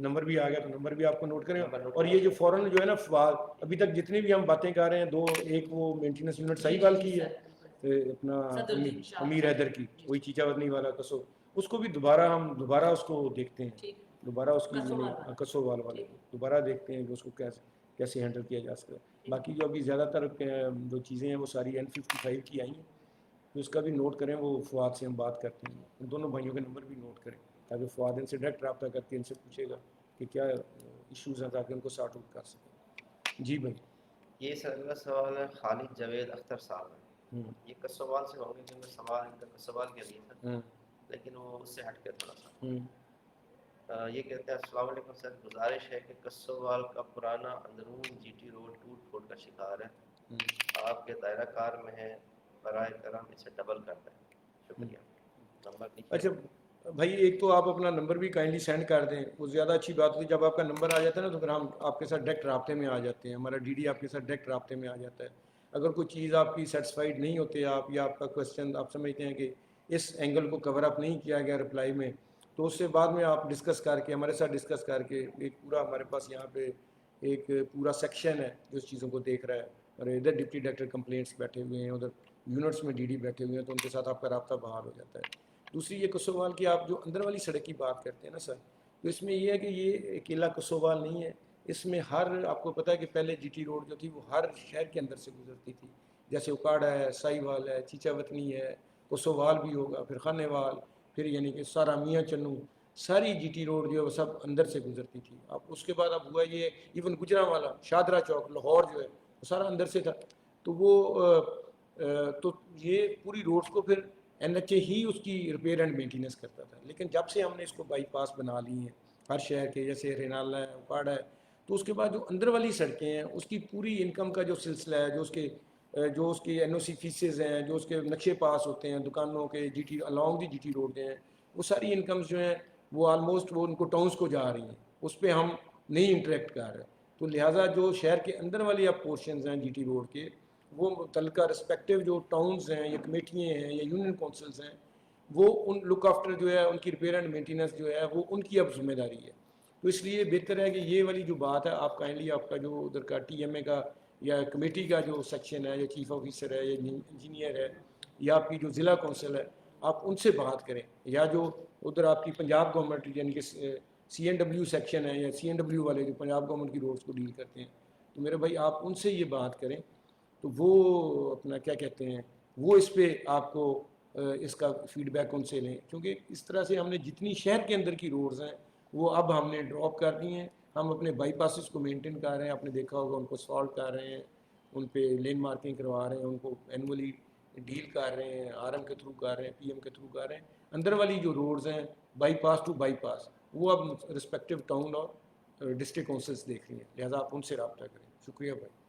Number بھی آ گیا تو نمبر بھی آپ کو نوٹ کریں. اور یہ جو فوراً جو ہے نا فواد, ابھی تک جتنی بھی ہم باتیں کر رہے ہیں, دو ایک وہ مینٹیننس یونٹ صحیح وال کی ہے اپنا امیر حیدر کی, وہی چیچا ودنی والا کسو, اس کو بھی دوبارہ اس کو دیکھتے ہیں, دوبارہ اس کی کسو وال والے دوبارہ دیکھتے ہیں کہ اس کو کیسے ہینڈل کیا جا سکتا ہے. باقی جو ابھی زیادہ تر جو چیزیں ہیں وہ ساری N55 کی آئی ہیں, تو اس کا بھی نوٹ کریں. وہ فواد سے ہم بات کرتے ہیں, ان دونوں بھائیوں کے نمبر بھی نوٹ کریں تاکہ فواد ان سے ڈائریکٹ رابطہ کر کے ان سے پوچھے گا کہ کیا ایشوز ہیں تاکہ ان کو سارٹ آؤٹ کر سکیں. جی بھائی. یہ سر کا سوال ہے خالد جاوید اختر صاحب ہے, یہ کسوال سے ہوں گے کہ میں سوال ان کا کسوال کے لیے تھا, لیکن وہ اس سے ہٹ کے تھوڑا سا. یہ کہتے ہیں السلام علیکم سر, گزارش ہے کہ کسوال کا پرانا اندرون جی ٹی روڈ ٹوٹ پھوٹ کا شکار ہے, آپ کے دائرہ کار میں ہے, برائے کرم اسے ڈبل کر دیں, شکریہ. نمبر لکھیے. اچھا بھائی, ایک تو آپ اپنا نمبر بھی کائنڈلی سینڈ کر دیں, وہ زیادہ اچھی بات ہوتی ہے. جب آپ کا نمبر آ جاتا ہے نا تو پھر ہم آپ کے ساتھ ڈائریکٹ رابطے میں آ جاتے ہیں, ہمارا ڈی ڈی آپ کے ساتھ ڈائریکٹ رابطے میں آ جاتا ہے. اگر کوئی چیز آپ کی سیٹسفائیڈ نہیں ہوتے آپ, یا آپ کا کویشچن آپ سمجھتے ہیں کہ اس اینگل کو کور اپ نہیں کیا گیا رپلائی میں, تو اس سے بعد میں آپ ڈسکس کر کے ہمارے ساتھ ڈسکس کر کے ایک پورا, ہمارے پاس یہاں پہ ایک پورا سیکشن ہے جو اس چیزوں کو دیکھ رہا ہے, اور ادھر ڈپٹی ڈائریکٹر کمپلینٹس بیٹھے ہوئے ہیں, ادھر یونٹس میں ڈی ڈی بیٹھے ہوئے ہیں, تو ان کے ساتھ آپ کا رابطہ بحال ہو جاتا ہے. دوسری یہ کسووال کی آپ جو اندر والی سڑک کی بات کرتے ہیں نا سر, تو اس میں یہ ہے کہ یہ اکیلا کسووال نہیں ہے, اس میں ہر, آپ کو پتہ ہے کہ پہلے جی ٹی روڈ جو تھی وہ ہر شہر کے اندر سے گزرتی تھی, جیسے اکاڑا ہے, سائی وال ہے, چیچا وطنی ہے, کسووال بھی ہوگا, پھر خانے وال, پھر یعنی کہ سارا میاں چنو, ساری جی ٹی روڈ جو ہے وہ سب اندر سے گزرتی تھی. اب اس کے بعد اب ہوا یہ ایون گجرا والا, شادرہ چوک, لاہور جو ہے وہ سارا اندر سے تھا. تو وہ تو یہ پوری روڈس کو پھر NHA ہی اس کی ریپیئر اینڈ مینٹیننس کرتا تھا. لیکن جب سے ہم نے اس کو بائی پاس بنا لی ہیں ہر شہر کے, جیسے رینالہ ہے, اکاڑا ہے, تو اس کے بعد جو اندر والی سڑکیں ہیں اس کی پوری انکم کا جو سلسلہ ہے, جو اس کے NOC فیسز ہیں, جو اس کے نقشے پاس ہوتے ہیں دکانوں کے جی ٹی along دی جی ٹی روڈ ہیں, وہ ساری انکمز جو ہیں وہ آلموسٹ وہ ان کو ٹاؤنس کو جا رہی ہیں, اس پہ ہم نہیں انٹریکٹ کر رہے. تو لہٰذا جو شہر کے اندر والی اب پورشنز ہیں جی ٹی روڈ کے, وہ متعلقہ رسپیکٹیو جو ٹاؤنز ہیں یا کمیٹیاں ہیں یا یونین کونسلز ہیں, وہ ان لک آفٹر جو ہے ان کی ریپیئر اینڈ مینٹیننس جو ہے وہ ان کی اب ذمہ داری ہے. تو اس لیے بہتر ہے کہ یہ والی جو بات ہے آپ کائنڈلی آپ کا جو ادھر کا TMA کا یا کمیٹی کا جو سیکشن ہے, یا چیف آفیسر ہے, یا انجینئر ہے, یا آپ کی جو ضلع کونسل ہے, آپ ان سے بات کریں, یا جو ادھر آپ کی پنجاب گورنمنٹ یعنی کہ CNW سیکشن ہے, یا CNW والے جو پنجاب گورنمنٹ کی روڈس کو ڈیل کرتے ہیں, تو میرے بھائی آپ ان سے یہ بات کریں, تو وہ اپنا کیا کہتے ہیں وہ اس پہ آپ کو اس کا فیڈ بیک ان سے لیں. کیونکہ اس طرح سے ہم نے جتنی شہر کے اندر کی روڈز ہیں وہ اب ہم نے ڈراپ کر دی ہیں, ہم اپنے بائی پاسز کو مینٹین کر رہے ہیں, آپ نے دیکھا ہوگا ان کو سالو کر رہے ہیں, ان پہ لین مارکنگ کروا رہے ہیں, ان کو اینولی ڈیل کر رہے ہیں, RM کے تھرو کر رہے ہیں, PM کے تھرو کر رہے ہیں. اندر والی جو روڈز ہیں بائی پاس ٹو بائی پاس وہ اب رسپیکٹیو ٹاؤن اور ڈسٹرکٹ کونسلس دیکھ رہی ہیں, لہٰذا آپ ان سے رابطہ کریں. شکریہ بھائی.